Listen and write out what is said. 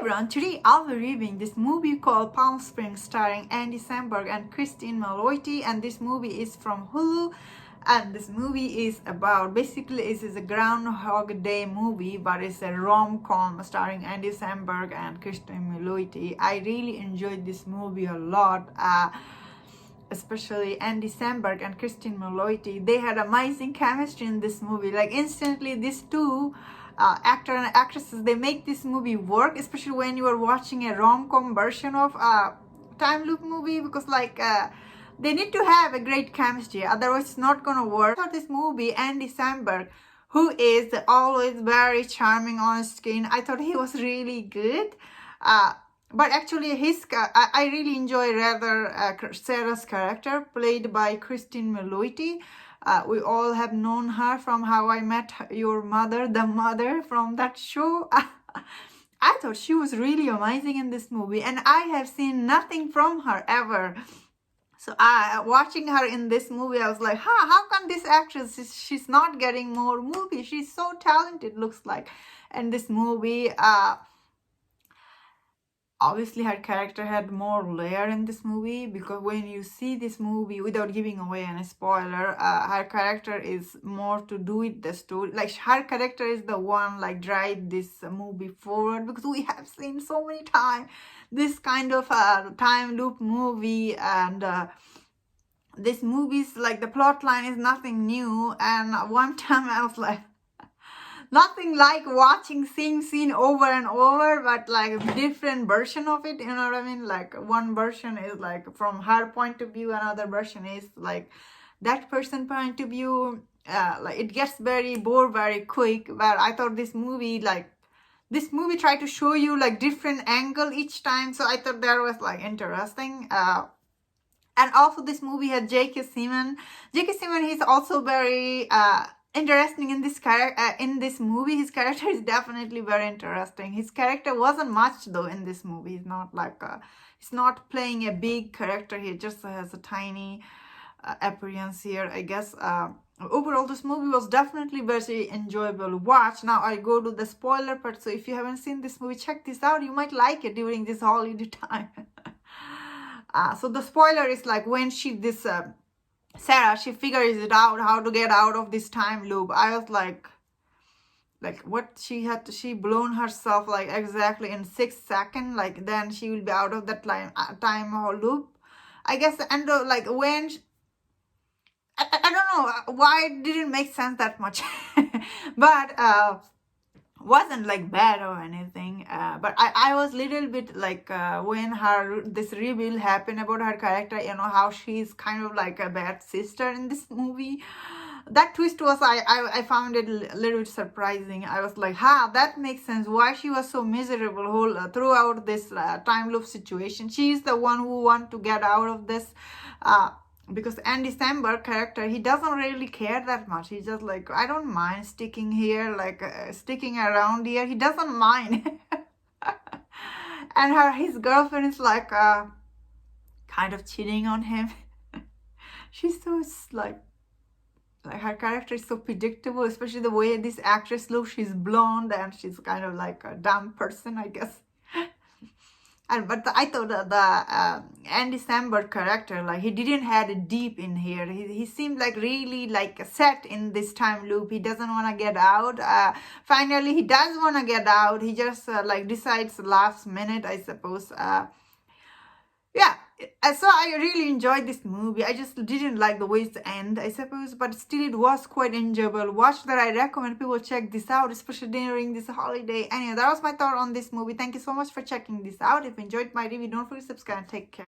everyone, today I'll be reviewing this movie called Palm Springs starring Andy Samberg and Christine Malloy, and this movie is from Hulu. And this movie is about, basically it is a Groundhog Day movie, but it's a rom-com starring Andy Samberg and Christine Malloy. I really enjoyed this movie a lot, especially Andy Samberg and Christine Malloy. They had amazing chemistry in this movie. Like instantly, these two actor and actresses, they make this movie work, especially when you are watching a rom-com version of a time loop movie, because they need to have a great chemistry, otherwise it's not gonna work. I thought this movie, Andy Samberg, who is always very charming on screen, I thought he was really good. But actually, I really enjoy Sarah's character, played by Christine Malloy. We all have known her from How I Met Your Mother, the mother from that show. I thought she was really amazing in this movie, and I have seen nothing from her ever. So watching her in this movie, I was like, how come this actress, she's not getting more movies? She's so talented, looks like, in this movie. Obviously, her character had more layer in this movie, because when you see this movie, without giving away any spoiler, her character is more to do with the story. Like, her character is the one, like, drive this movie forward, because we have seen so many times this kind of time loop movie, and this movie's, like, the plot line is nothing new. And one time I was like, nothing like watching same scene over and over, but like a different version of it, you know what I mean? Like, one version is like from her point of view, another version is like that person point of view. Like, it gets very bored very quick. But I thought this movie tried to show you like different angle each time, so I thought that was like interesting. And also this movie had J.K. Simmons. J.K. Simmons, he's also very interesting in this movie. His character is definitely very interesting. His character wasn't much though in this movie. He's not like he's not playing a big character. He just has a tiny appearance here, I guess. Overall, this movie was definitely very enjoyable to watch. Now I go to the spoiler part, so if you haven't seen this movie, check this out. You might like it during this holiday time. So the spoiler is like when Sarah, she figures it out how to get out of this time loop. I was like what, she blown herself like exactly in 6 seconds, like then she will be out of that time loop, I guess. And like when I don't know why it didn't make sense that much. But wasn't like bad or anything, but I was little bit like when this reveal happened about her character, you know, how she's kind of like a bad sister in this movie. That twist was, I found it a little bit surprising. I was like, that makes sense why she was so miserable throughout this time loop situation. She's the one who want to get out of this, because Andy Samberg character, he doesn't really care that much. He's just like, I don't mind sticking here, like sticking around here. He doesn't mind. And his girlfriend is like kind of cheating on him. She's so like her character is so predictable, especially the way this actress looks. She's blonde and she's kind of like a dumb person, I guess. But I thought the Andy Samberg character, like, he didn't have a deep in here. He seemed like really like set in this time loop. He doesn't want to get out. Finally, he does want to get out. He just like decides last minute, I suppose. Yeah. So I really enjoyed this movie. I just didn't like the way it's end, I suppose, but still it was quite enjoyable. Watch that. I recommend people check this out, especially during this holiday. Anyway, that was my thought on this movie. Thank you so much for checking this out. If you enjoyed my review, don't forget to subscribe and take care.